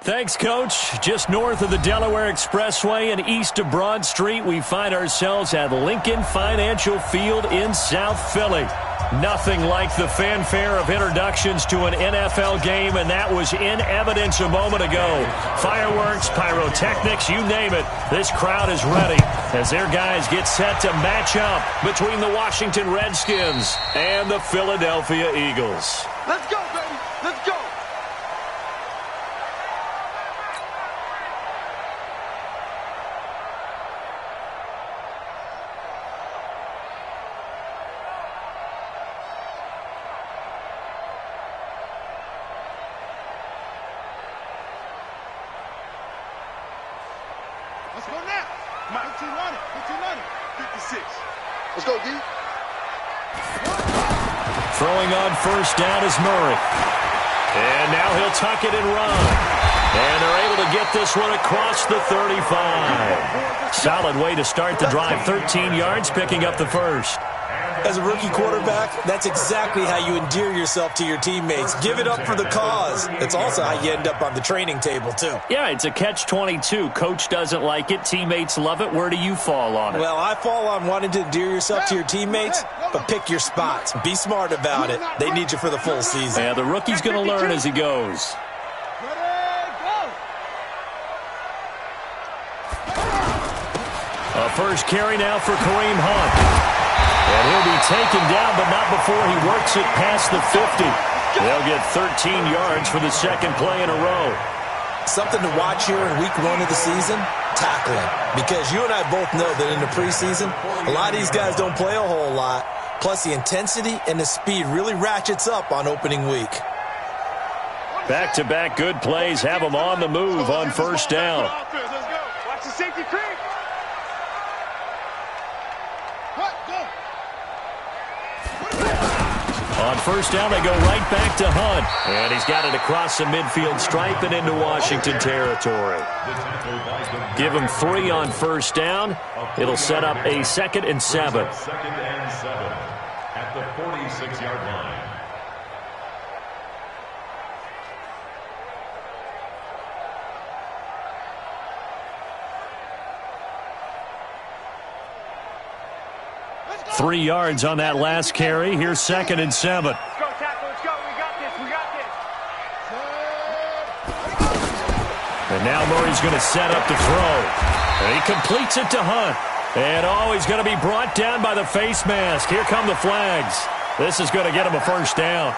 Thanks, Coach. Just north of the Delaware Expressway and east of Broad Street, we find ourselves at Lincoln Financial Field in South Philly. Nothing like the fanfare of introductions to an NFL game, and that was in evidence a moment ago. Fireworks, pyrotechnics, you name it. This crowd is ready as their guys get set to match up between the Washington Redskins and the Philadelphia Eagles. Let's go, baby. Let's go. Let's go now. 1500, 56. Let's go, D. Throwing on first down is Murray. And now he'll tuck it and run. And they're able to get this one across the 35. Solid way to start the drive. 13 yards, picking up the first. As a rookie quarterback, that's exactly how you endear yourself to your teammates. Give it up for the cause. It's also how you end up on the training table, too. Yeah, it's a catch-22. Coach doesn't like it. Teammates love it. Where do you fall on it? Well, I fall on wanting to endear yourself to your teammates, but pick your spots. Be smart about it. They need you for the full season. Yeah, the rookie's going to learn as he goes. A first carry now for Kareem Hunt. And he'll be taken down, but not before he works it past the 50. They'll get 13 yards for the second play in a row. Something to watch here in week 1 of the season, tackling. Because you and I both know that in the preseason, a lot of these guys don't play a whole lot. Plus, the intensity and the speed really ratchets up on opening week. Back-to-back good plays have them on the move on first down. Watch the safety creep. On first down, they go right back to Hunt. And he's got it across the midfield stripe and into Washington territory. Give him 3 on first down. It'll set up a 2nd and 7. 2nd and 7 at the 46-yard line. Three yards on that last carry. Here's 2nd and 7. Let's go, tackle. Let's go. We got this. We got this. And now Murray's going to set up to throw. And he completes it to Hunt. And he's going to be brought down by the face mask. Here come the flags. This is going to get him a first down.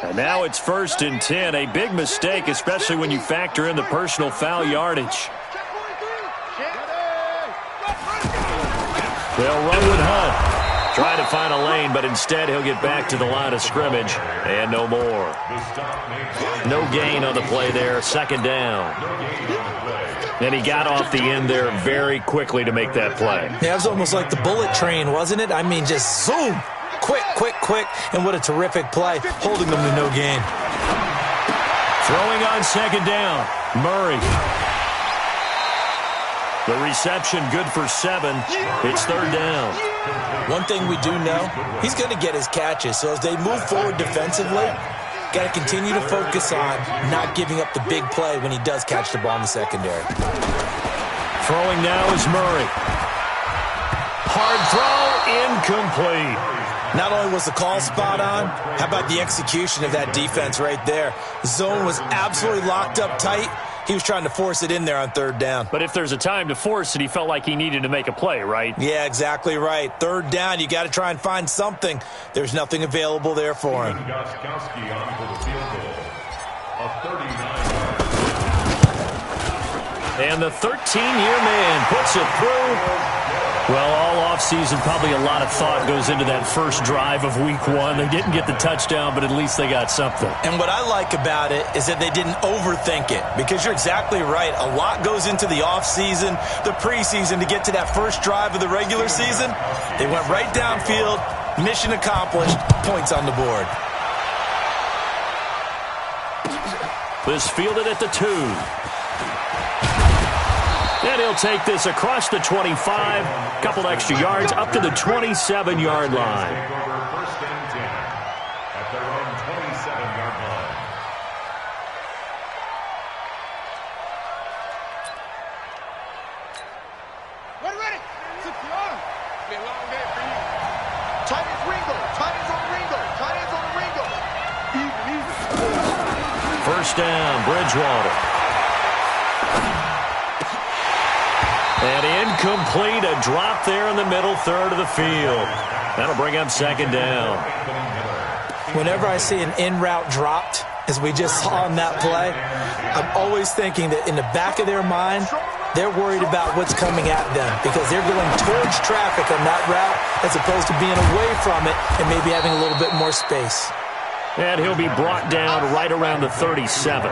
And now it's 1st and 10. A big mistake, especially when you factor in the personal foul yardage. They'll run with Hunt. Trying to find a lane, but instead he'll get back to the line of scrimmage. And no more. No gain on the play there. 2nd down. And he got off the end there very quickly to make that play. Yeah, it was almost like the bullet train, wasn't it? I mean, just zoom. Quick, quick, quick, and what a terrific play, holding them to no gain. Throwing on 2nd down, Murray. The reception good for 7. It's 3rd down. One thing we do know, he's going to get his catches, so as they move forward defensively, got to continue to focus on not giving up the big play when he does catch the ball in the secondary. Throwing now is Murray. Hard throw, incomplete. Not only was the call spot on, how about the execution of that defense right there? Zone was absolutely locked up tight. He was trying to force it in there on 3rd down. But if there's a time to force it, he felt like he needed to make a play, right? Yeah, exactly right. 3rd down, you got to try and find something. There's nothing available there for him. Gostkowski on for the field goal. A 39-yard. And the 13-year man puts it through. Well, all offseason, probably a lot of thought goes into that first drive of week 1. They didn't get the touchdown, but at least they got something. And what I like about it is that they didn't overthink it, because you're exactly right. A lot goes into the offseason, the preseason, to get to that first drive of the regular season. They went right downfield, mission accomplished, points on the board. This fielded at the 2. And he'll take this across the 25, couple extra yards up to the 27-yard line. First and 10 at their own 27-yard line. Ready. Be a long day for you. Tight ends Ringo. Tight ends on Ringo. Tight ends on Ringo. Even. First down, Bridgewater. And incomplete, a drop there in the middle third of the field. That'll bring up second down. Whenever I see an in-route dropped, as we just saw on that play, I'm always thinking that in the back of their mind, they're worried about what's coming at them because they're going towards traffic on that route as opposed to being away from it and maybe having a little bit more space. And he'll be brought down right around the 37.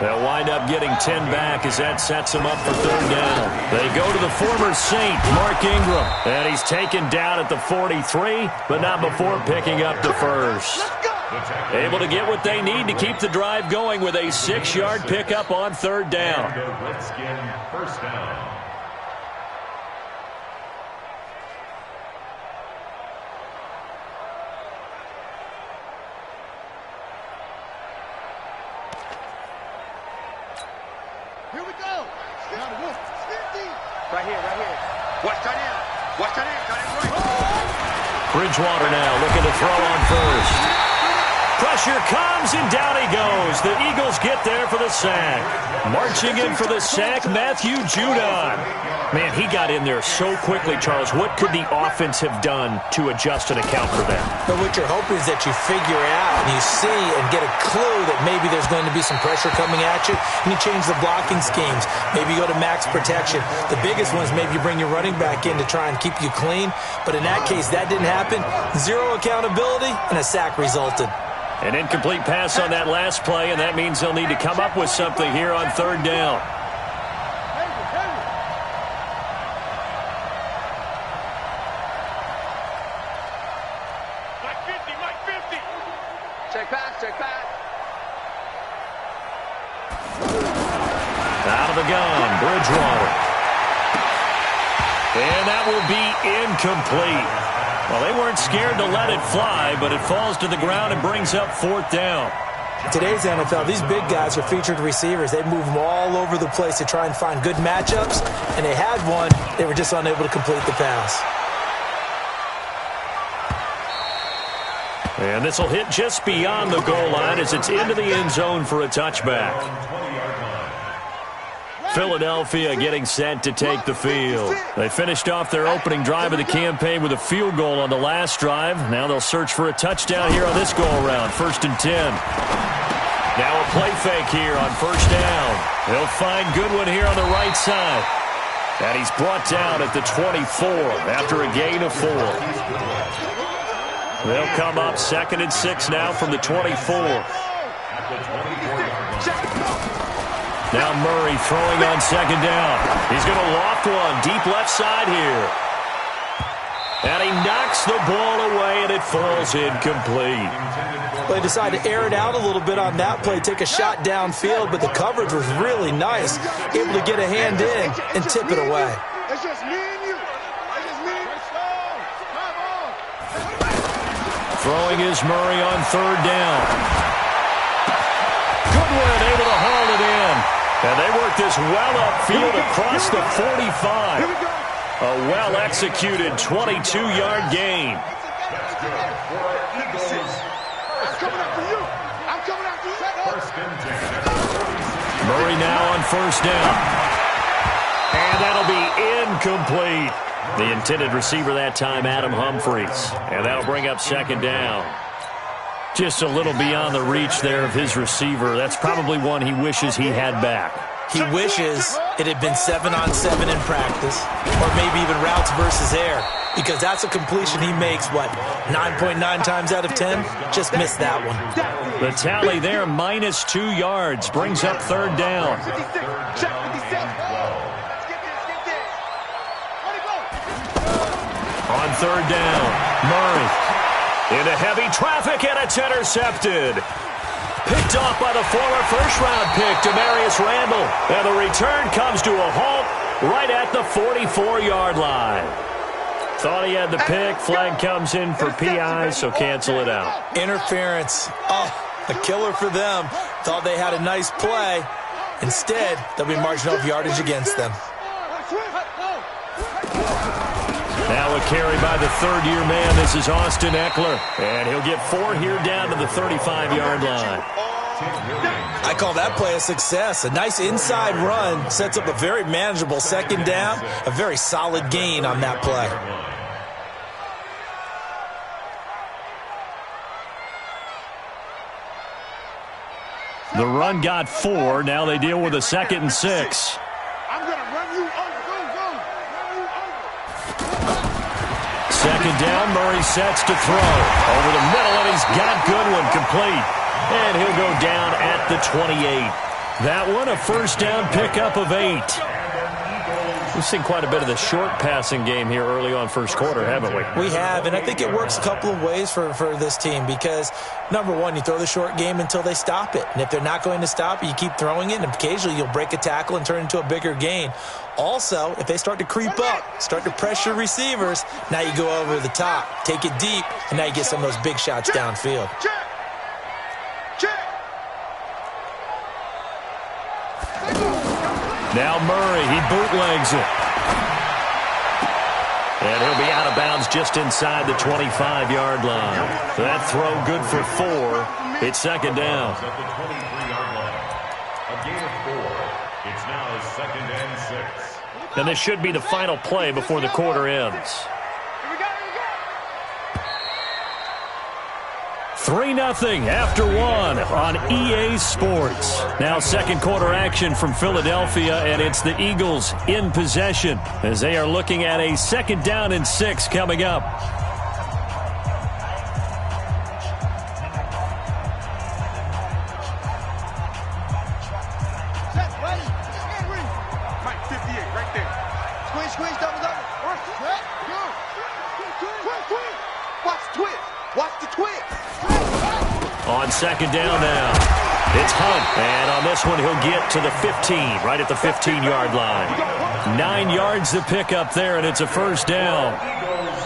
They'll wind up getting 10 back as that sets them up for third down. They go to the former Saint, Mark Ingram. And he's taken down at the 43, but not before picking up the first. Able to get what they need to keep the drive going with a 6-yard pickup on third down. Redskin first down. Here we go. Now the wolf. 50. Right here. Watch tight end. Watch tight end. Tight end right. Bridgewater now looking to throw on first. Pressure comes, and down he goes. The Eagles get there for the sack. Marching in for the sack, Matthew Judon. Man, he got in there so quickly, Charles. What could the offense have done to adjust and account for that? But what you're hoping is that you figure out and you see and get a clue that maybe there's going to be some pressure coming at you, and you change the blocking schemes. Maybe you go to max protection. The biggest one is maybe you bring your running back in to try and keep you clean. But in that case, that didn't happen. Zero accountability, and a sack resulted. An incomplete pass on that last play, and that means they'll need to come up with something here on third down. Mike 50. Check pass. Out of the gun, Bridgewater. And that will be incomplete. Well, they weren't scared to let it fly, but it falls to the ground and brings up fourth down. Today's NFL, these big guys are featured receivers. They move them all over the place to try and find good matchups, and they had one. They were just unable to complete the pass. And this will hit just beyond the goal line as it's into the end zone for a touchback. Philadelphia getting set to take the field. They finished off their opening drive of the campaign with a field goal on the last drive. Now they'll search for a touchdown here on this go-around, 1st and 10. Now a play fake here on first down. They'll find Goodwin here on the right side. And he's brought down at the 24 after a gain of 4. They'll come up 2nd and 6 now from the 24. Now Murray throwing on second down. He's going to loft one deep left side here. And he knocks the ball away, and it falls incomplete. They decided to air it out a little bit on that play, take a shot downfield, but the coverage was really nice. Able to get a hand in and tip it away. It's just me and you. It's just me. Come on. Throwing is Murray on third down. Goodwin able to haul it in. And they work this well upfield across the 45. A well-executed 22-yard gain. I'm coming after you. I'm coming after you. Murray now on first down. And that'll be incomplete. The intended receiver that time, Adam Humphries. And that'll bring up second down. Just a little beyond the reach there of his receiver. That's probably one he wishes he had back. He wishes it had been 7-on-7 in practice, or maybe even routes versus air, because that's a completion he makes, 9.9 times out of 10? Just missed that one. The tally there, -2 yards, brings up third down. On third down, Murray into heavy traffic, and it's intercepted. Picked off by the former first-round pick, Demarius Randall. And the return comes to a halt right at the 44-yard line. Thought he had the pick. Flag comes in for PI, so cancel it out. Interference. Oh, a killer for them. Thought they had a nice play. Instead, they'll be marching off yardage against them. Now a carry by the third-year man. This is Austin Eckler. And he'll get 4 here down to the 35-yard line. I call that play a success. A nice inside run sets up a very manageable second down. A very solid gain on that play. The run got 4. Now they deal with a 2nd and 6. I'm going to run you over. Go. Run you over. Second down, Murray sets to throw. Over the middle, and he's got Goodwin complete. And he'll go down at the 28. That one, a first down pickup of 8. We've seen quite a bit of the short passing game here early on first quarter, haven't we? We have, and I think it works a couple of ways for this team because, number one, you throw the short game until they stop it. And if they're not going to stop it, you keep throwing it, and occasionally you'll break a tackle and turn it into a bigger gain. Also, if they start to creep up, start to pressure receivers, now you go over the top, take it deep, and now you get some of those big shots downfield. Now Murray, he bootlegs it. And he'll be out of bounds just inside the 25-yard line. That throw good for 4. It's second down. At the 23-yard line. A gain of 4. It's now 2nd and 6. And this should be the final play before the quarter ends. 3-0 after 1 on EA Sports. Now second quarter action from Philadelphia, and it's the Eagles in possession as they are looking at a 2nd down and 6 coming up. Squeeze, double. Watch the twist. On second down now, it's Hunt. And on this one, he'll get to the 15, right at the 15-yard line. 9 yards to pick up there, and it's a first down.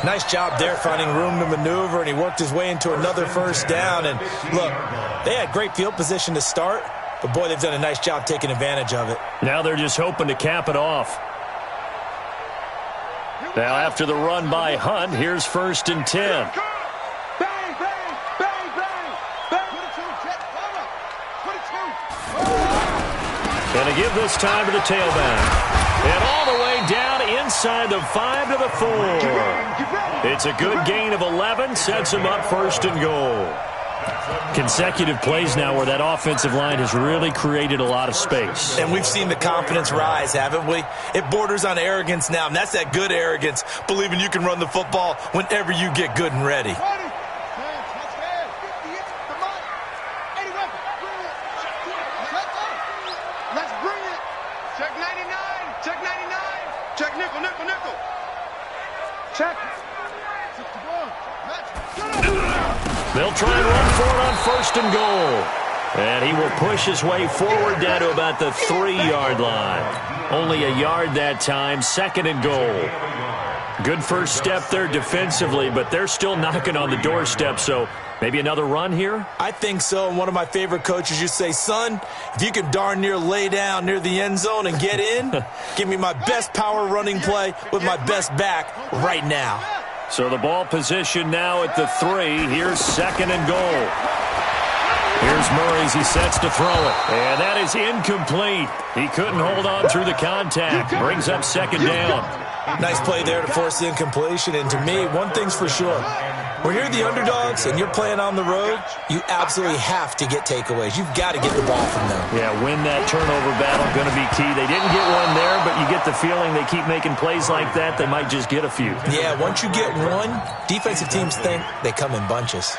Nice job there finding room to maneuver, and he worked his way into another first down. And look, they had great field position to start, but boy, they've done a nice job taking advantage of it. Now they're just hoping to cap it off. Now after the run by Hunt, here's 1st and 10. Going to give this time to the tailback. And all the way down inside the 5 to the 4. It's a good gain of 11, sets him up 1st and goal. Consecutive plays now where that offensive line has really created a lot of space. And we've seen the confidence rise, haven't we? It borders on arrogance now, and that's that good arrogance, believing you can run the football whenever you get good and ready. They'll try and run for it on 1st and goal. And he will push his way forward down to about the 3-yard line. Only a yard that time, 2nd and goal. Good first step there defensively, but they're still knocking on the doorstep, so maybe another run here? I think so, and one of my favorite coaches used to say, son, if you can darn near lay down near the end zone and get in, give me my best power running play with my best back right now. So the ball position now at the 3. Here's 2nd and goal. Here's Murray as he sets to throw it. And that is incomplete. He couldn't hold on through the contact. Brings up 2nd down. Nice play there to force the incompletion. And to me, one thing's for sure. When you're the underdogs and you're playing on the road, you absolutely have to get takeaways. You've got to get the ball from them. Yeah, win that turnover battle, going to be key. They didn't get one there, but you get the feeling they keep making plays like that, they might just get a few. Yeah, once you get one, defensive teams think they come in bunches.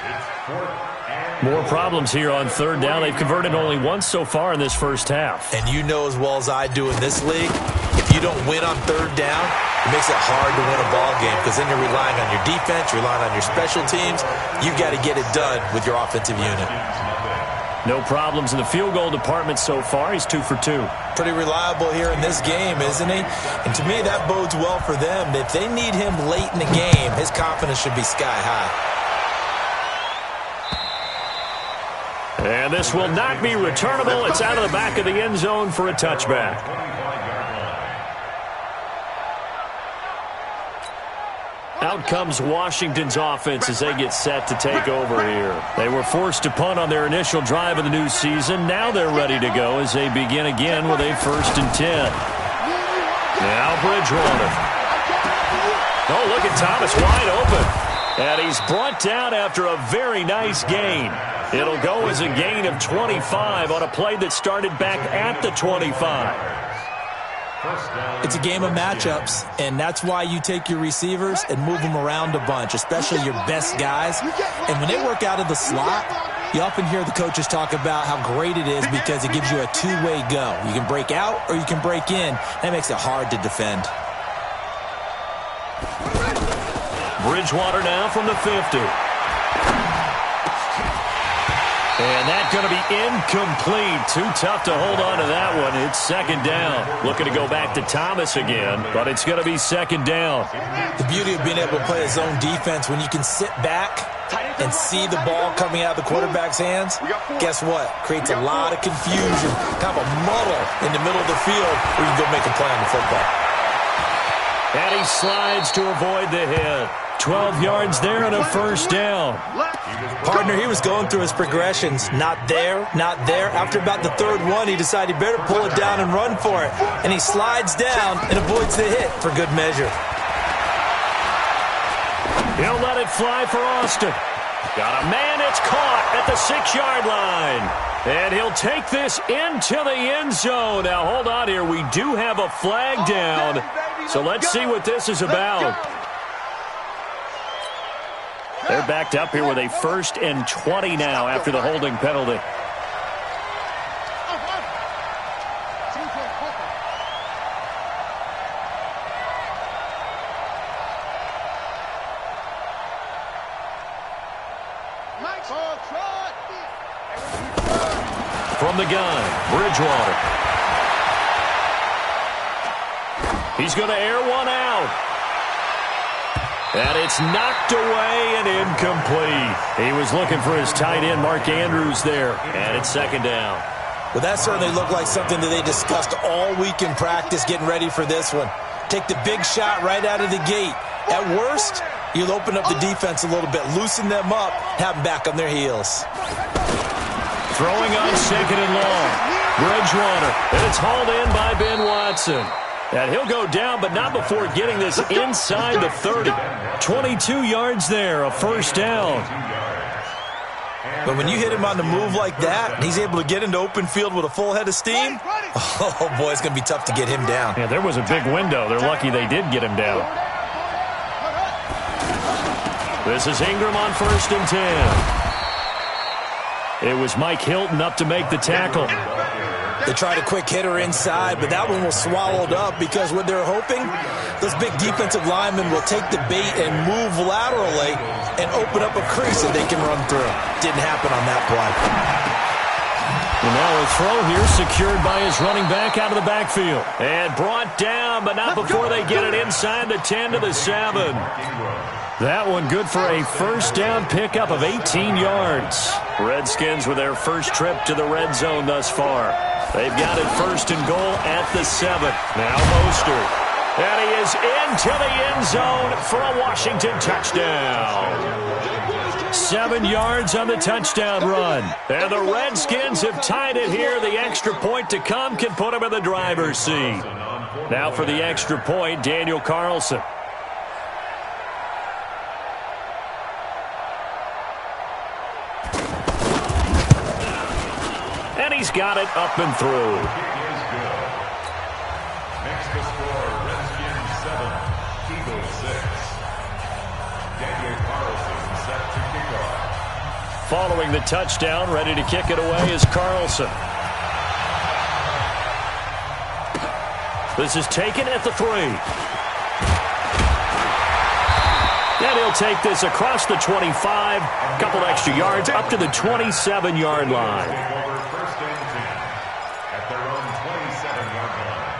More problems here on 3rd down. They've converted only once so far in this first half. And you know as well as I do in this league, if you don't win on 3rd down, it makes it hard to win a ball game because then you're relying on your defense, you're relying on your special teams. You've got to get it done with your offensive unit. No problems in the field goal department so far. He's 2 for 2. Pretty reliable here in this game, isn't he? And to me, that bodes well for them. If they need him late in the game, his confidence should be sky high. And this will not be returnable. It's out of the back of the end zone for a touchback. Out comes Washington's offense as they get set to take over here. They were forced to punt on their initial drive of the new season. Now they're ready to go as they begin again with a 1st and 10. Now Bridgewater. Oh, look at Thomas wide open. And he's brought down after a very nice gain. It'll go as a gain of 25 on a play that started back at the 25. It's a game of matchups, and that's why you take your receivers and move them around a bunch, especially your best guys. And when they work out of the slot, you often hear the coaches talk about how great it is because it gives you a two-way go. You can break out or you can break in. That makes it hard to defend. Bridgewater now from the 50. And that's going to be incomplete. Too tough to hold on to that one. It's 2nd down. Looking to go back to Thomas again, but it's going to be 2nd down. The beauty of being able to play a zone defense when you can sit back and see the ball coming out of the quarterback's hands, guess what? Creates a lot of confusion, kind of a muddle in the middle of the field where you can go make a play on the football. And he slides to avoid the hit. 12 yards there and a 1st down. Partner, he was going through his progressions. Not there, not there. After about the 3rd one, he decided he better pull it down and run for it. And he slides down and avoids the hit for good measure. He'll let it fly for Austin. Got a man, it's caught at the 6-yard line. And he'll take this into the end zone. Now, hold on here. We do have a flag down. So let's see what this is about. They're backed up here with a 1st and 20 now after the holding penalty. From the gun, Bridgewater. He's going to air one out. And it's knocked away and incomplete. He was looking for his tight end, Mark Andrews, there. And it's 2nd down. Well, that certainly looked like something that they discussed all week in practice getting ready for this one. Take the big shot right out of the gate. At worst, you'll open up the defense a little bit, loosen them up, have them back on their heels. Throwing on 2nd and long. Bridgewater. And it's hauled in by Ben Watson. And he'll go down, but not before getting this inside the 30. 22 yards there, a 1st down. But when you hit him on the move like that, he's able to get into open field with a full head of steam, oh, boy, it's going to be tough to get him down. Yeah, there was a big window. They're lucky they did get him down. This is Ingram on 1st and 10. It was Mike Hilton up to make the tackle. They tried a quick hitter inside, but that one was swallowed up because what they're hoping, those big defensive linemen will take the bait and move laterally and open up a crease that they can run through. Didn't happen on that play. And now a throw here secured by his running back out of the backfield. And brought down, but not before they get it inside the 10 to the 7. That one good for a 1st down pickup of 18 yards. Redskins with their first trip to the red zone thus far. They've got it 1st and goal at the 7. Now Mostert. And he is into the end zone for a Washington touchdown. 7 yards on the touchdown run. And the Redskins have tied it here. The extra point to come can put them in the driver's seat. Now for the extra point, Daniel Carlson. And he's got it up and through. Makes the score Redskins 7, Eagles 6. Daniel Carlson set to kick off. Following the touchdown, ready to kick it away is Carlson. This is taken at the 3. And he'll take this across the 25, a couple extra yards, up to the 27-yard line. First and 10 at their own 27-yard line.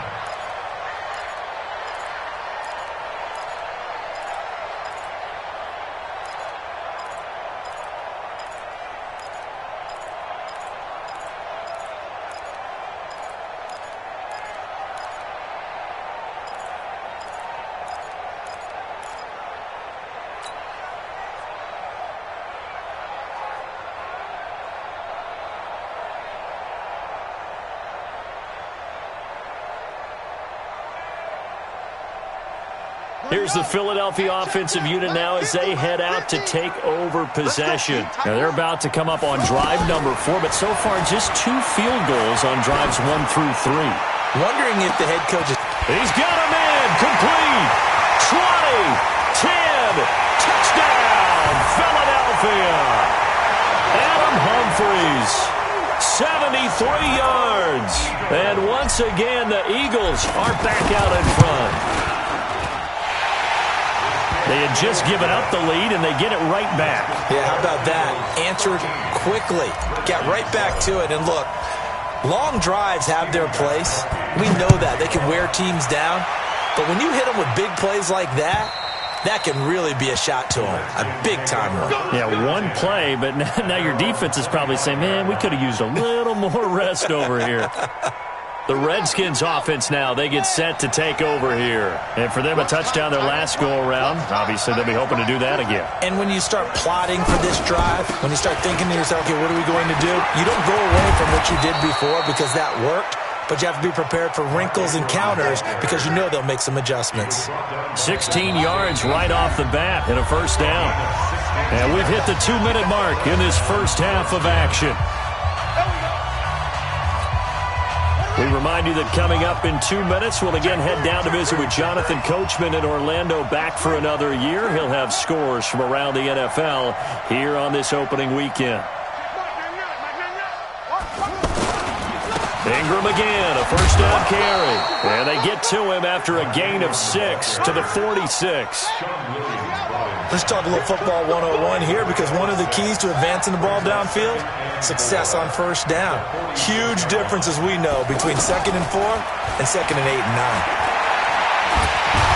Here's the Philadelphia offensive unit now as they head out to take over possession. Now they're about to come up on drive number 4, but so far just 2 field goals on drives 1 through 3. Wondering if the head coach is... He's got him in. Complete. 20. 10. Touchdown. Philadelphia. Adam Humphries. 73 yards. And once again, the Eagles are back out in front. They had just given up the lead, and they get it right back. Yeah, how about that? Answered quickly. Got right back to it. And look, long drives have their place. We know that. They can wear teams down. But when you hit them with big plays like that, that can really be a shot to them. A big-time one. Yeah, one play, but now your defense is probably saying, man, we could have used a little more rest over here. The Redskins offense now, they get set to take over here. And for them, a touchdown their last go-around. Obviously, they'll be hoping to do that again. And when you start plotting for this drive, when you start thinking to yourself, okay, what are we going to do? You don't go away from what you did before because that worked, but you have to be prepared for wrinkles and counters because you know they'll make some adjustments. 16 yards right off the bat and a first down. And we've hit the 2-minute mark in this first half of action. We remind you that coming up in 2 minutes, we'll again head down to visit with Jonathan Coachman in Orlando, back for another year. He'll have scores from around the NFL here on this opening weekend. Ingram again, a first down carry. And they get to him after a gain of 6 to the 46. Let's talk a little football 101 here because one of the keys to advancing the ball downfield, success on first down. Huge difference, as we know, between 2nd and 4 and 2nd and 8 and 9.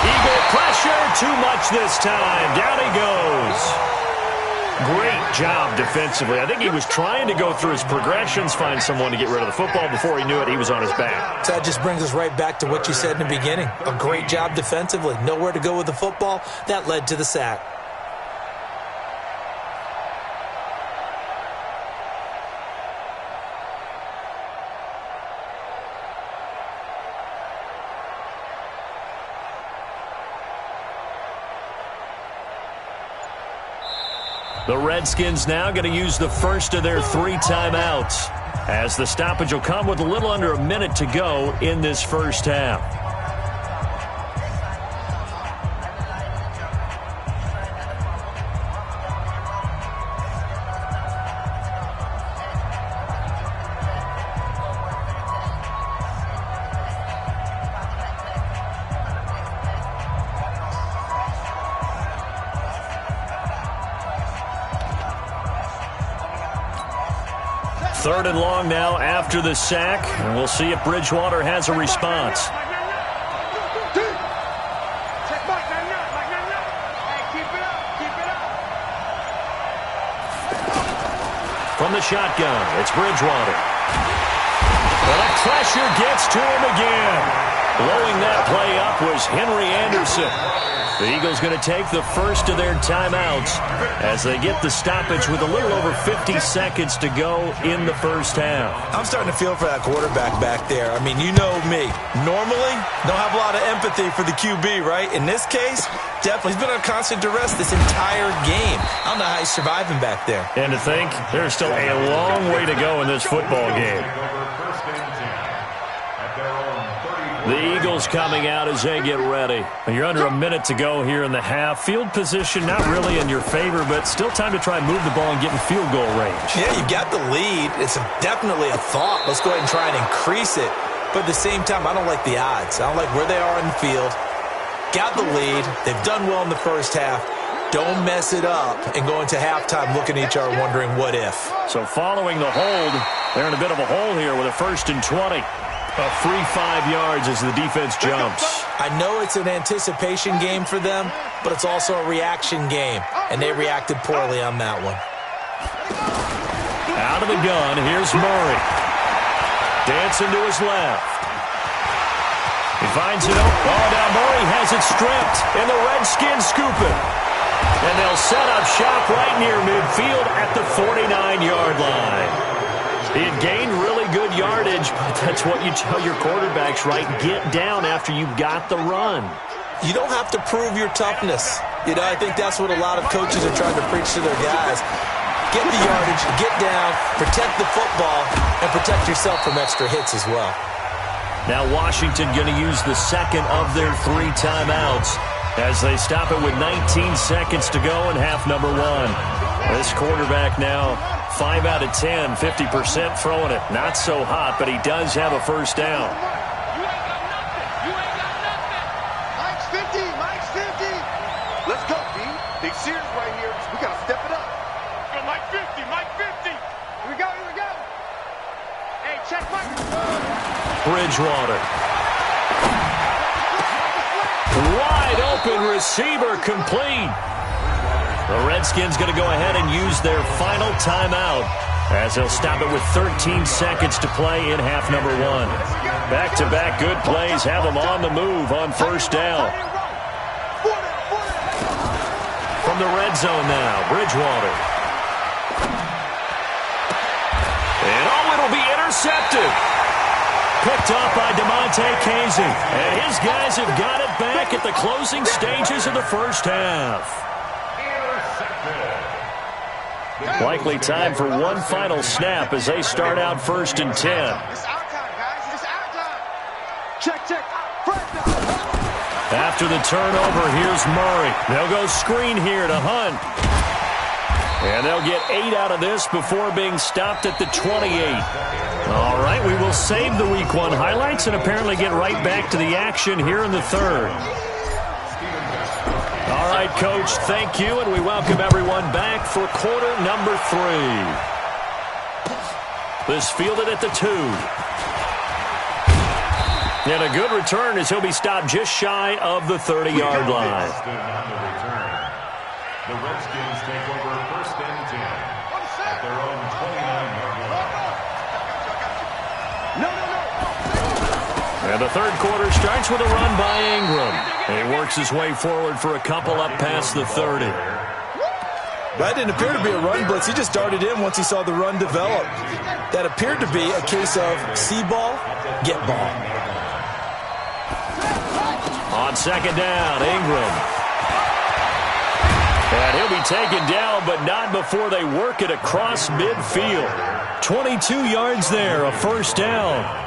Eagle pressure, too much this time. Down he goes. Great job defensively. I think he was trying to go through his progressions, find someone to get rid of the football. Before he knew it, he was on his back. So that just brings us right back to what you said in the beginning. A great job defensively. Nowhere to go with the football. That led to the sack. The Redskins now going to use the first of their 3 timeouts, as the stoppage will come with a little under a minute to go in this first half. Third and long now after the sack, and we'll see if Bridgewater has a response. From the shotgun, it's Bridgewater. Well, the pressure gets to him again. Blowing that play up was Henry Anderson. The Eagles going to take the first of their timeouts as they get the stoppage with a little over 50 seconds to go in the first half. I'm starting to feel for that quarterback back there. I mean, you know me. Normally, don't have a lot of empathy for the QB, right? In this case, definitely. He's been on constant duress this entire game. I don't know how he's surviving back there. And to think, there's still a long way to go in this football game. The Eagles coming out as they get ready. You're under a minute to go here in the half. Field position not really in your favor, but still time to try and move the ball and get in field goal range. Yeah, you've got the lead. It's definitely a thought. Let's go ahead and try and increase it. But at the same time, I don't like the odds. I don't like where they are in the field. Got the lead. They've done well in the first half. Don't mess it up and go into halftime looking at each other wondering what if. So following the hold, they're in a bit of a hole here with a 1st and 20. A free 5 yards as the defense jumps. I know it's an anticipation game for them, but it's also a reaction game, and they reacted poorly on that one. Out of the gun, here's Murray. Dancing to his left. He finds it open. Oh, now Murray has it stripped, and the Redskins scoop it. And they'll set up shop right near midfield at the 49-yard line. He had gained really good yardage, but that's what you tell your quarterbacks, right? Get down after you've got the run. You don't have to prove your toughness. You know, I think that's what a lot of coaches are trying to preach to their guys. Get the yardage, get down, protect the football, and protect yourself from extra hits as well. Now Washington going to use the second of their 3 timeouts as they stop it with 19 seconds to go in half number 1. This quarterback now 5 out of 10, 50% throwing it. Not so hot, but he does have a first down. You ain't got nothing. You ain't got nothing. Mike's 50. Mike's 50. Let's go, B. Big serious right here. We got to step it up. Mike 50. Mike 50. Here we go. Here we go. Hey, check Mike. Bridgewater. Wide open receiver complete. The Redskins going to go ahead and use their final timeout as they'll stop it with 13 seconds to play in half number 1. Back-to-back good plays have them on the move on first down. From the red zone now, Bridgewater. And it'll be intercepted. Picked off by DeMonte Casey. And his guys have got it back at the closing stages of the first half. Likely time for one final snap as they start out 1st and 10. It's our time, guys. It's our time. Check, check. After the turnover, here's Murray. They'll go screen here to Hunt. And they'll get 8 out of this before being stopped at the 28. All right, we will save the Week 1 highlights and apparently get right back to the action here in the 3rd. All right, Coach, thank you, and we welcome everyone back for quarter number 3. This fielded at the 2. And a good return as he'll be stopped just shy of the 30-yard line. The Redskins take over 1st and 10 at their own 29-yard line. And the 3rd quarter starts with a run by Ingram. And he works his way forward for a couple up past the 30. That didn't appear to be a run blitz. He just darted in once he saw the run develop. That appeared to be a case of see ball, get ball. On 2nd down, Ingram. And he'll be taken down, but not before they work it across midfield. 22 yards there, a first down.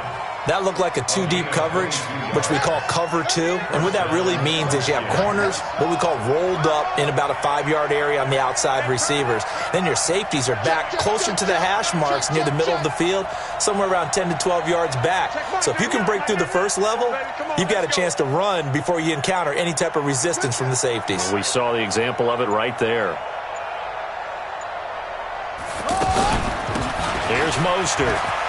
That looked like a 2-deep coverage, which we call cover 2. And what that really means is you have corners, what we call rolled up in about a 5-yard area on the outside receivers. Then your safeties are back closer to the hash marks near the middle of the field, somewhere around 10 to 12 yards back. So if you can break through the first level, you've got a chance to run before you encounter any type of resistance from the safeties. We saw the example of it right there. Here's Mostert.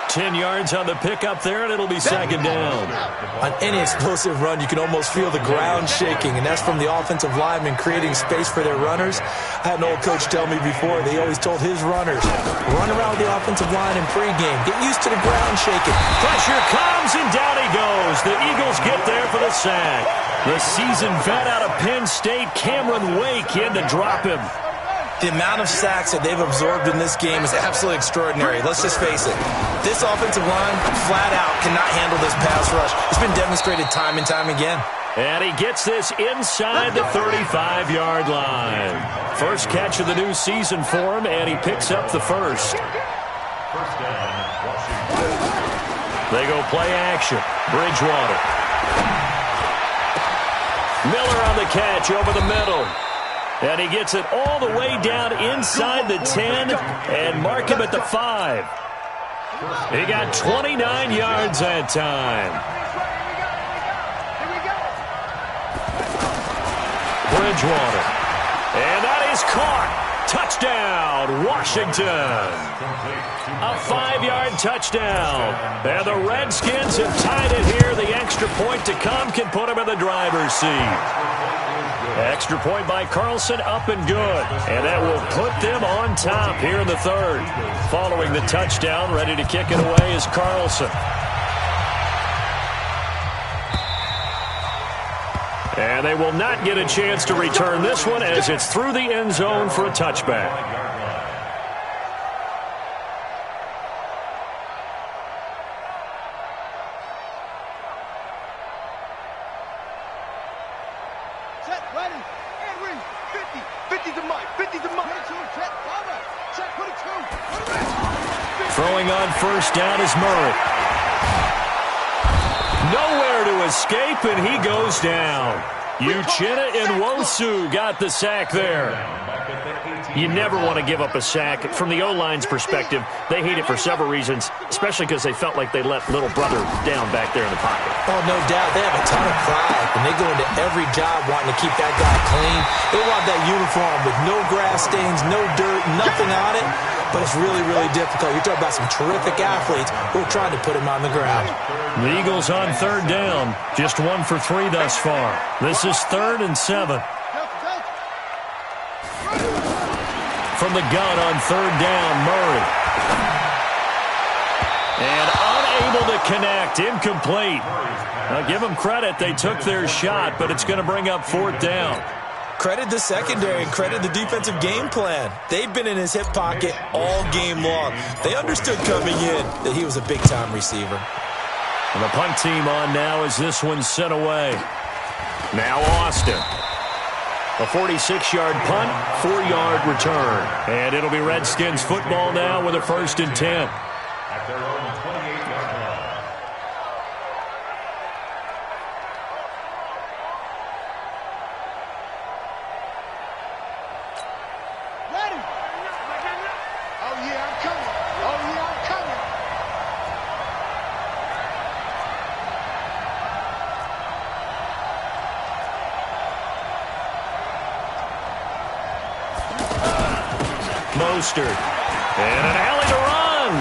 10 yards on the pickup there, and it'll be 2nd down. On any explosive run, you can almost feel the ground shaking, and that's from the offensive linemen creating space for their runners. I had an old coach tell me before, they always told his runners, run around the offensive line in pregame. Get used to the ground shaking. Pressure comes, and down he goes. The Eagles get there for the sack. The seasoned vet out of Penn State, Cameron Wake, in to drop him. The amount of sacks that they've absorbed in this game is absolutely extraordinary. Let's just face it. This offensive line, flat out, cannot handle this pass rush. It's been demonstrated time and time again. And he gets this inside the 35-yard line. First catch of the new season for him, and he picks up the first. They go play action. Bridgewater. Miller on the catch over the middle. And he gets it all the way down inside the 10 and mark him at the 5. He got 29 yards that time. Bridgewater. And that is caught. Touchdown, Washington. A 5-yard touchdown. And the Redskins have tied it here. The extra point to come can put them in the driver's seat. Extra point by Carlson, up and good. And that will put them on top here in the third. Following the touchdown, ready to kick it away is Carlson. And they will not get a chance to return this one as it's through the end zone for a touchback. Set, ready, and ready. 50. 50 to Mike. 50 to Mike. 22, set, cover. Set, 22. Throwing on first down is Murray. Nowhere to escape, and he goes down. Uchenna Nwosu got the sack there. You never want to give up a sack. From the O-line's perspective, they hate it for several reasons, especially because they felt like they let little brother down back there in the pocket. Oh, no doubt. They have a ton of pride, and they go into every job wanting to keep that guy clean. They want that uniform with no grass stains, no dirt, nothing on it. But it's really, really difficult. You're talking about some terrific athletes who are trying to put him on the ground. The Eagles on third down. Just 1 for 3 thus far. This is 3rd and 7. From the gun on third down, Murray. And unable to connect. Incomplete. Now give them credit. They took their shot, but it's going to bring up 4th down. Credit the secondary and credit the defensive game plan. They've been in his hip pocket all game long. They understood coming in that he was a big-time receiver. And the punt team on now as this one's sent away. Now Austin. A 46-yard punt, 4-yard return. And it'll be Redskins football now with a 1st and 10. At their own 28-yard line. Ready. Oh, yeah, I'm coming. Oh, yeah, I'm coming. Mostert. And an alley to run.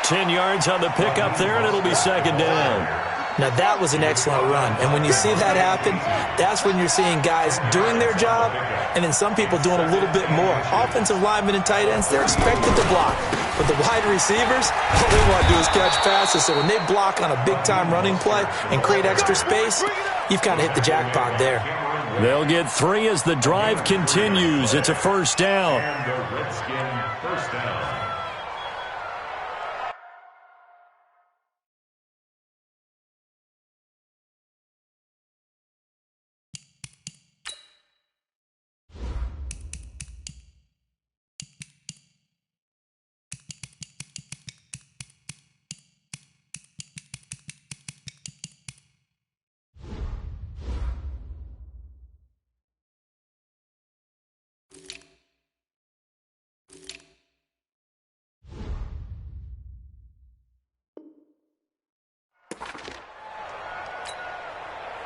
10 yards on the pickup there, and it'll be 2nd down. Now, that was an excellent run. And when you see that happen, that's when you're seeing guys doing their job and then some people doing a little bit more. Offensive linemen and tight ends, they're expected to block. But the wide receivers, all they want to do is catch passes. So when they block on a big-time running play and create extra space, you've kind of hit the jackpot there. They'll get 3 as the drive continues. It's a 1st down. And the Redskin first down.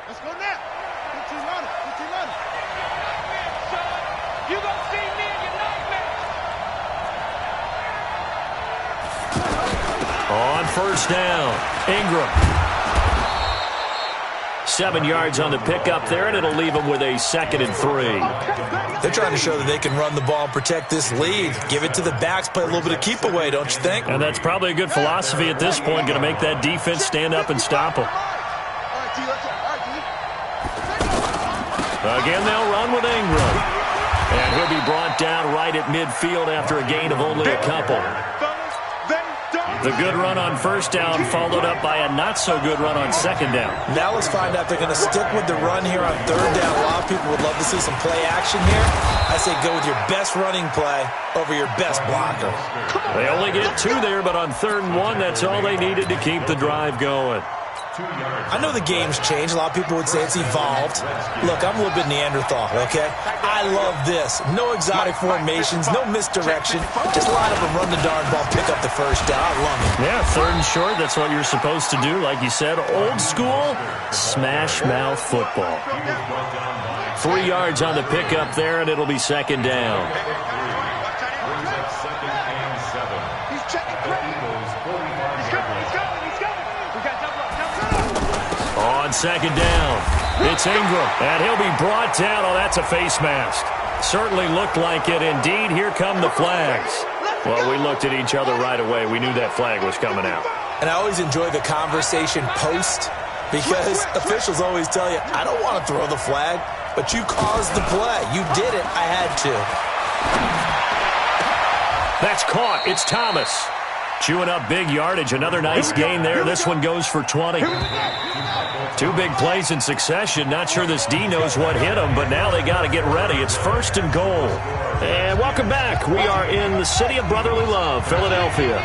Let's go now. 15 on it. 15 on it. You gonna see me in your nightmares. On first down, Ingram. 7 yards on the pickup there, and it'll leave them with a 2nd and 3. They're trying to show that they can run the ball and protect this lead. Give it to the backs, play a little bit of keep away, don't you think? And that's probably a good philosophy at this point, going to make that defense stand up and stop them. Again, they'll run with Ingram. And he'll be brought down right at midfield after a gain of only a couple. The good run on first down followed up by a not-so-good run on second down. Now let's find out if they're going to stick with the run here on third down. A lot of people would love to see some play action here. I say go with your best running play over your best blocker. They only get 2 there, but on 3rd and 1, that's all they needed to keep the drive going. I know the game's changed. A lot of people would say it's evolved. Look, I'm a little bit Neanderthal, okay? I love this. No exotic formations, no misdirection. Just line up and run the darn ball, pick up the first down. I love it. Yeah, 3rd and short, that's what you're supposed to do. Like you said, old school, smash mouth football. He was brought down by 3 yards on the pickup there, and it'll be second down. He's checking credit. He's coming. We got double. On second down, it's Ingram, and he'll be brought down. Oh, that's a face mask. Certainly looked like it. Indeed, here come the flags. Well, we looked at each other right away. We knew that flag was coming out. And I always enjoy the conversation post, because officials always tell you, I don't want to throw the flag, but you caused the play. You did it. I had to. That's caught. It's Thomas. Chewing up big yardage. Another nice gain there. This one goes for 20. 2 big plays in succession. Not sure this D knows what hit him, but now they got to get ready. It's first and goal. And welcome back. We are in the city of brotherly love, Philadelphia.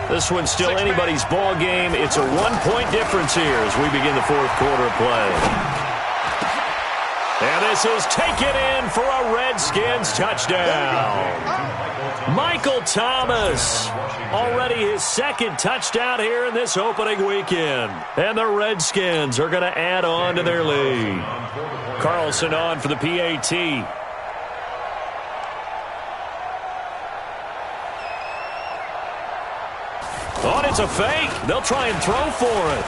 This one's still anybody's ball game. It's a 1-point difference here as we begin the fourth quarter of play. And this is taken in for a Redskins touchdown. Michael Thomas, already his second touchdown here in this opening weekend. And the Redskins are going to add on to their lead. Carlson on for the PAT. Thought it's a fake. They'll try and throw for it.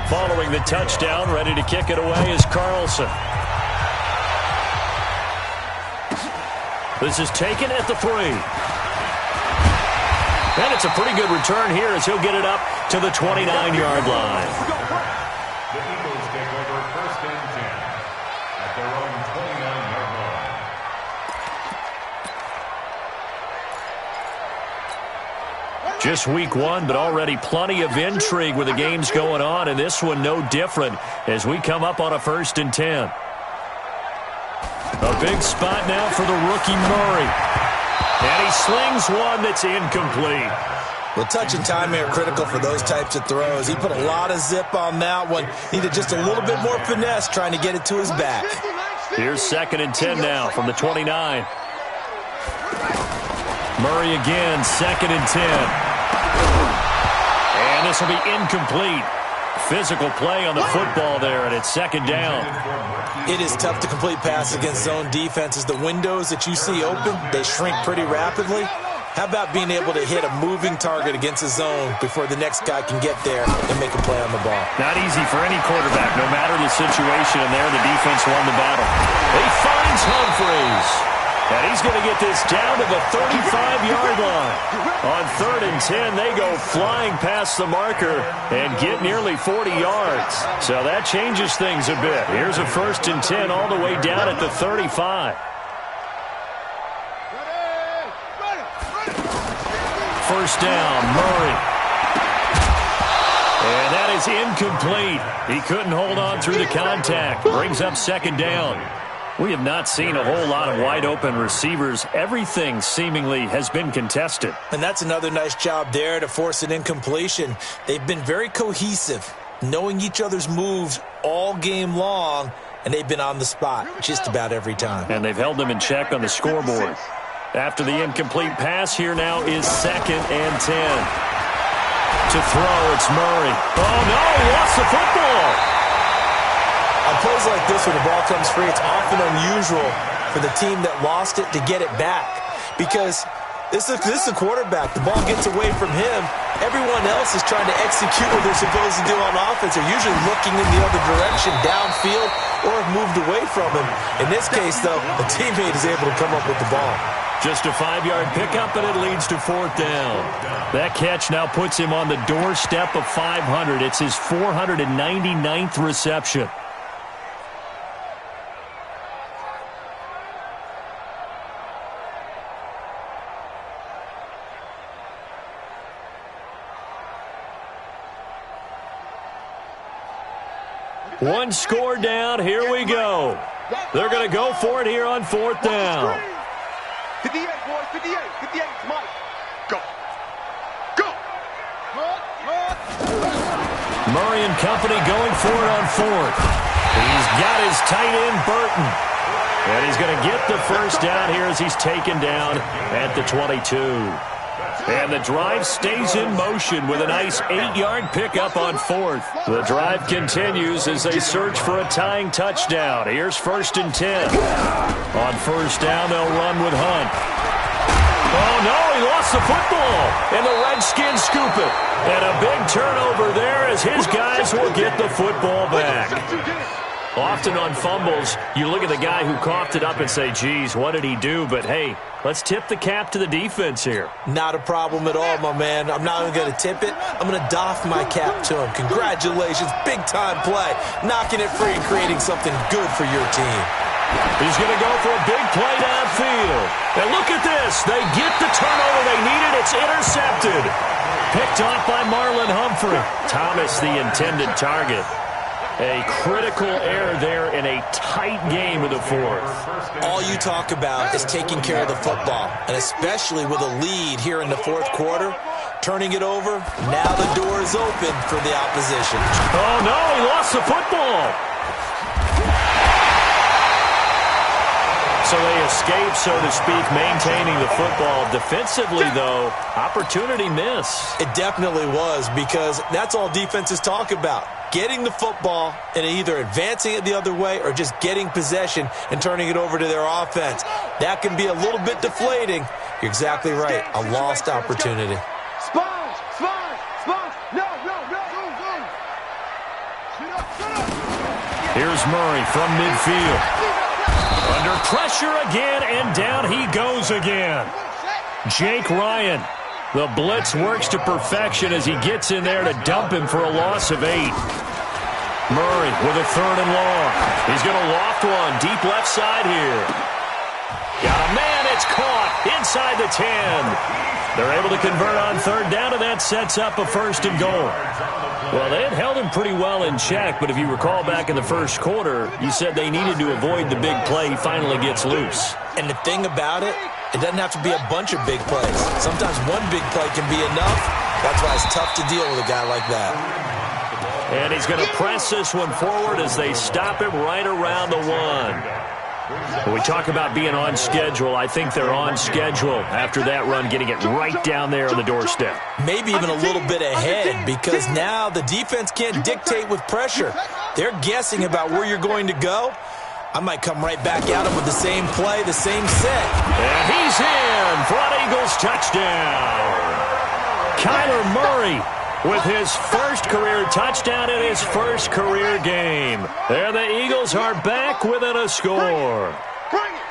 Following the touchdown, ready to kick it away is Carlson. This is taken at the 3. And it's a pretty good return here as he'll get it up to the 29-yard line. The Eagles take over first and 10 at their own 29-yard line. Just week 1, but already plenty of intrigue with the games going on, and this one no different as we come up on a first and 10. A big spot now for the rookie Murray. And he slings one that's incomplete. Well, touch and time are critical for those types of throws. He put a lot of zip on that one. Needed just a little bit more finesse trying to get it to his back. Here's second and 10 now from the 29. Murray again, second and 10. And this will be incomplete. Physical play on the football there, and it's second down. It is tough to complete passes against zone defenses. The windows that you see open, they shrink pretty rapidly. How about being able to hit a moving target against a zone before the next guy can get there and make a play on the ball? Not easy for any quarterback, no matter the situation, and there the defense won the battle. He finds Humphreys. And he's going to get this down to the 35-yard line. On third and 10, they go flying past the marker and get nearly 40 yards. So that changes things a bit. Here's a first and 10 all the way down at the 35. First down, Murray. And that is incomplete. He couldn't hold on through the contact. Brings up second down. We have not seen a whole lot of wide-open receivers. Everything seemingly has been contested. And that's another nice job there to force an incompletion. They've been very cohesive, knowing each other's moves all game long, and they've been on the spot just about every time. And they've held them in check on the scoreboard. After the incomplete pass, here now is second and 10. To throw, it's Murray. Oh, no, he lost the football. On plays like this, when the ball comes free, it's often unusual for the team that lost it to get it back. Because this is a quarterback. The ball gets away from him. Everyone else is trying to execute what they're supposed to do on offense. They're usually looking in the other direction, downfield, or have moved away from him. In this case, though, a teammate is able to come up with the ball. Just a 5-yard pickup, and it leads to fourth down. That catch now puts him on the doorstep of 500. It's his 499th reception. One score down. Here we go. They're going to go for it here on fourth down. 58, boys, 58, 58, Mike. Go. Go. Murray and company going for it on fourth. He's got his tight end, Burton. And he's going to get the first down here as he's taken down at the 22. And the drive stays in motion with a nice 8-yard pickup on fourth. The drive continues as they search for a tying touchdown. Here's 1st and 10. On first down, they'll run with Hunt. Oh, no, he lost the football. And the Redskins scoop it. And a big turnover there as his guys will get the football back. Often on fumbles, you look at the guy who coughed it up and say, geez, what did he do? But, hey, let's tip the cap to the defense here. Not a problem at all, my man. I'm not even going to tip it. I'm going to doff my cap to him. Congratulations. Big-time play. Knocking it free and creating something good for your team. He's going to go for a big play downfield. And look at this. They get the turnover they needed. It's intercepted. Picked off by Marlon Humphrey. Thomas, the intended target. A critical error there in a tight game of the fourth. All you talk about is taking care of the football, and especially with a lead here in the fourth quarter, turning it over, now the door is open for the opposition. Oh, no, he lost the football. So they escape, so to speak, maintaining the football. Defensively, though, opportunity miss. It definitely was, because that's all defenses talk about. Getting the football and either advancing it the other way or just getting possession and turning it over to their offense. That can be a little bit deflating. You're exactly right. A lost opportunity. Sponge! No! Here's Murray from midfield. Under pressure again, and down he goes again. Jake Ryan. The blitz works to perfection as he gets in there to dump him for a loss of 8. Murray with a 3rd and long. He's going to loft one deep left side here. Got a man, it's caught inside the 10. They're able to convert on 3rd down, and that sets up a 1st and goal. Well, they had held him pretty well in check, but if you recall back in the first quarter, you said they needed to avoid the big play. He finally gets loose. And the thing about it, it doesn't have to be a bunch of big plays. Sometimes one big play can be enough. That's why it's tough to deal with a guy like that. And he's going to press this one forward as they stop him right around the 1. When we talk about being on schedule, I think they're on schedule after that run, getting it right down there on the doorstep. Maybe even a little bit ahead, because now the defense can't dictate with pressure. They're guessing about where you're going to go. I might come right back at him with the same play, the same set. And he's in for an Eagles touchdown. Kyler Murray with his first career touchdown in his first career game. And the Eagles are back within a score.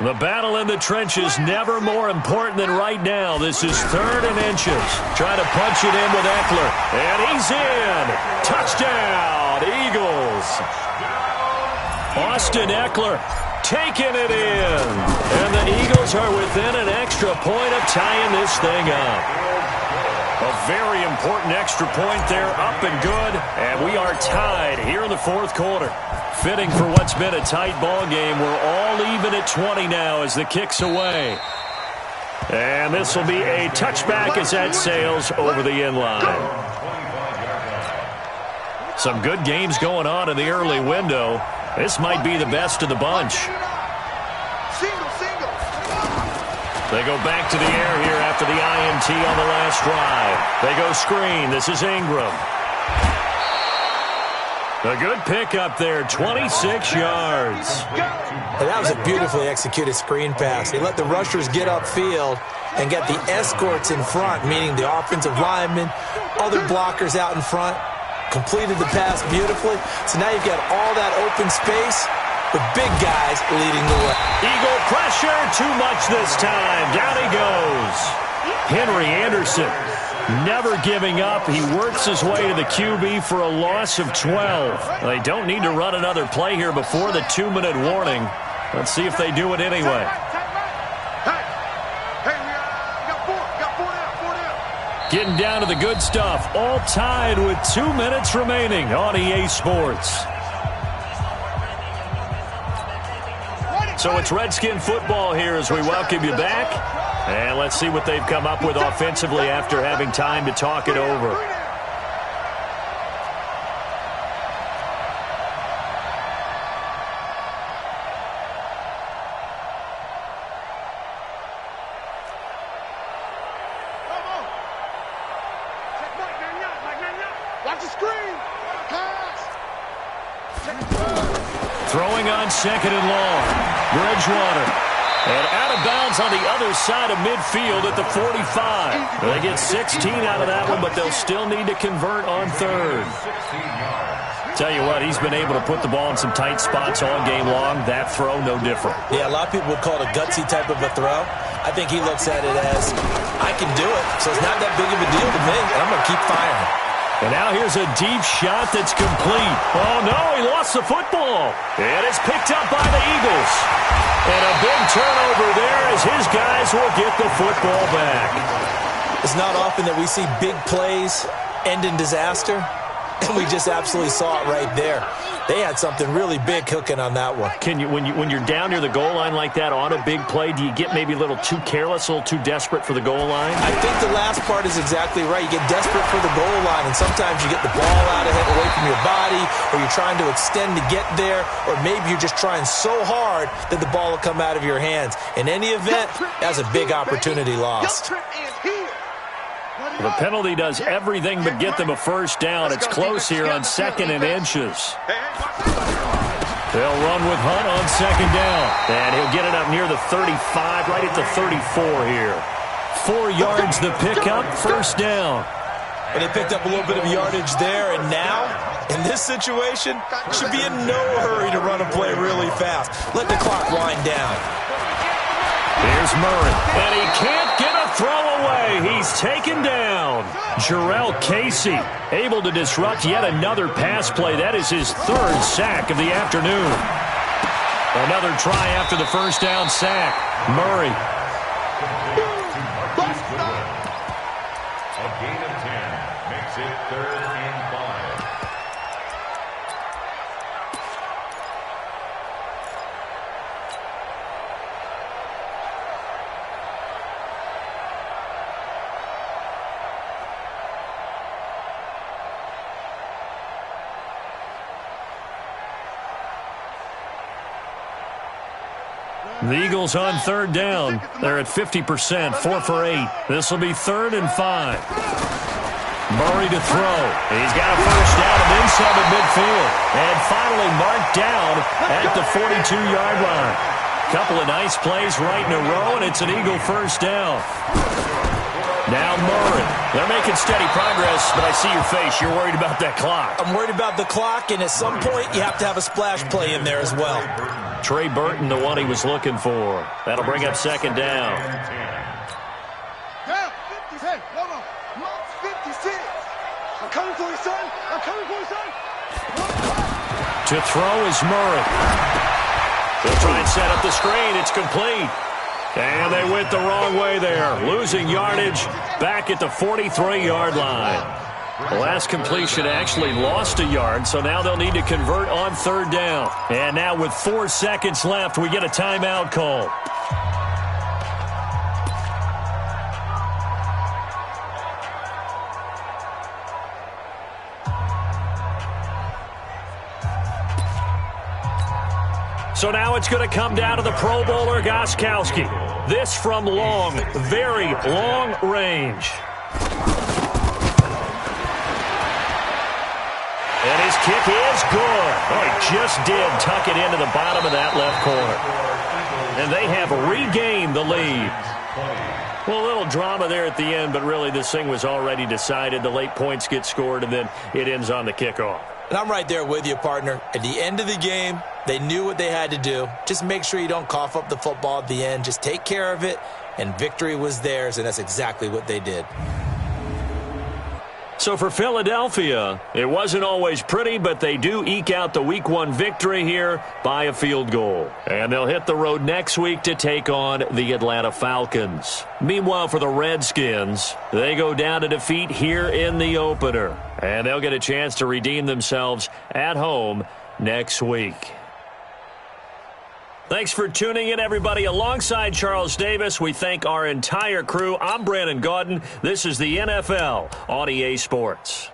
The battle in the trenches never more important than right now. This is 3rd and inches. Trying to punch it in with Eckler. And he's in. Touchdown, Eagles. Austin Eckler taking it in. And the Eagles are within an extra point of tying this thing up. A very important extra point there, up and good. And we are tied here in the fourth quarter. Fitting for what's been a tight ball game. We're all even at 20 now as the kick's away. And this will be a touchback as that sails over the end line. Some good games going on in the early window. This might be the best of the bunch. They go back to the air here after the INT on the last drive. They go screen. This is Ingram. A good pickup there, 26 yards. And that was a beautifully executed screen pass. They let the rushers get upfield and get the escorts in front, meaning the offensive linemen, other blockers out in front. Completed the pass beautifully. So now you've got all that open space with big guys leading the way. Eagle pressure, too much this time. Down he goes. Henry Anderson never giving up. He works his way to the QB for a loss of 12. They don't need to run another play here before the 2-minute warning. Let's see if they do it anyway. Getting down to the good stuff. All tied with 2 minutes remaining on EA Sports. So it's Redskin football here as we welcome you back. And let's see what they've come up with offensively after having time to talk it over. Watch the screen. Pass. Throwing on second and long. Bridgewater. And out of bounds on the other side of midfield at the 45. They get 16 out of that one, but they'll still need to convert on third. Tell you what, he's been able to put the ball in some tight spots all game long. That throw, no different. Yeah, a lot of people would call it a gutsy type of a throw. I think he looks at it as, I can do it, so it's not that big of a deal to me, and I'm going to keep firing. And now here's a deep shot that's complete. Oh, no, he lost the football. And it's picked up by the Eagles. And a big turnover there as his guys will get the football back. It's not often that we see big plays end in disaster, and we just absolutely saw it right there. They had something really big cooking on that one. Can you, when you're down near the goal line like that on a big play, do you get maybe a little too careless, a little too desperate for the goal line? I think the last part is exactly right. You get desperate for the goal line, and sometimes you get the ball out of it, away from your body, or you're trying to extend to get there, or maybe you're just trying so hard that the ball will come out of your hands. In any event, that's a big opportunity lost. The penalty does everything but get them a first down. It's close here on second and inches. They'll run with Hunt on second down. And he'll get it up near the 35, right at the 34 here. 4 yards the pickup, first down. And they picked up a little bit of yardage there, and now, in this situation, should be in no hurry to run a play really fast. Let the clock wind down. Here's Murray, and he can't get a throw away. He's taken down. Jarrell Casey able to disrupt yet another pass play. That is his 3rd sack of the afternoon. Another try after the first down sack. Murray. A gain of 10 makes it 3rd and 5. The Eagles on 3rd down. They're at 50%, 4 for 8. This will be 3rd and 5. Murray to throw. He's got a first down and then some at midfield. And finally marked down at the 42-yard line. Couple of nice plays right in a row, and it's an Eagle first down. Now Murray. They're making steady progress, but I see your face. You're worried about that clock. I'm worried about the clock, and at some point you have to have a splash play in there as well. Trey Burton, the one he was looking for. That'll bring up second down. Down. 56. No, no. 56. I'm coming for you, son. I'm coming for you, son. To throw is Murray. They'll try and set up the screen. It's complete. And they went the wrong way there. Losing yardage back at the 43-yard line. The last completion actually lost a yard, so now they'll need to convert on 3rd down. And now with 4 seconds left, we get a timeout call. So now it's going to come down to the Pro Bowler Gostkowski. This from long, very long range. And his kick is good. Oh, he just did tuck it into the bottom of that left corner. And they have regained the lead. Well, a little drama there at the end, but really this thing was already decided. The late points get scored, and then it ends on the kickoff. And I'm right there with you, partner. At the end of the game, they knew what they had to do. Just make sure you don't cough up the football at the end. Just take care of it, and victory was theirs, and that's exactly what they did. So for Philadelphia, it wasn't always pretty, but they do eke out the Week 1 victory here by a field goal. And they'll hit the road next week to take on the Atlanta Falcons. Meanwhile, for the Redskins, they go down to defeat here in the opener. And they'll get a chance to redeem themselves at home next week. Thanks for tuning in, everybody. Alongside Charles Davis, we thank our entire crew. I'm Brandon Gaudin. This is the NFL on EA Sports.